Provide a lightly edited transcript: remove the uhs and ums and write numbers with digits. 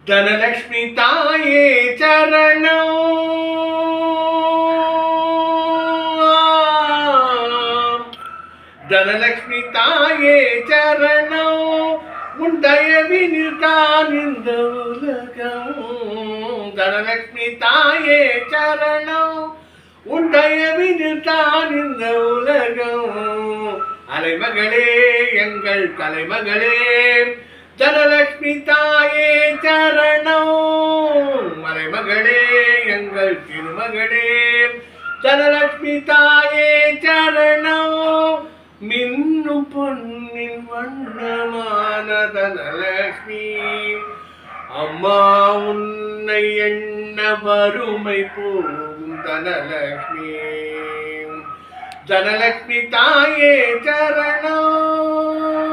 தனலக்ஷ்மி தாயே சரணம். தனலக்ஷ்மி தாயே சரணம். உன் தயவினில் தான் இந்த உலகம். தனலக்ஷ்மி தாயே சரணம். உன் தயவினில் தான் இந்த உலகம். அலைமகளே எங்கள் தலைமகளே தனலக்ஷ்மி தாயே சரணம். மலைமகளே எங்கள் திருமகளே தனலக்ஷ்மி தாயே சரணம். மின்னும் பொன்னின் வண்ணமான தனலக்ஷ்மி அம்மா உன்னை எண்ண வறுமை போகும் தனலக்ஷ்மி. தனலக்ஷ்மி தாயே சரணம்.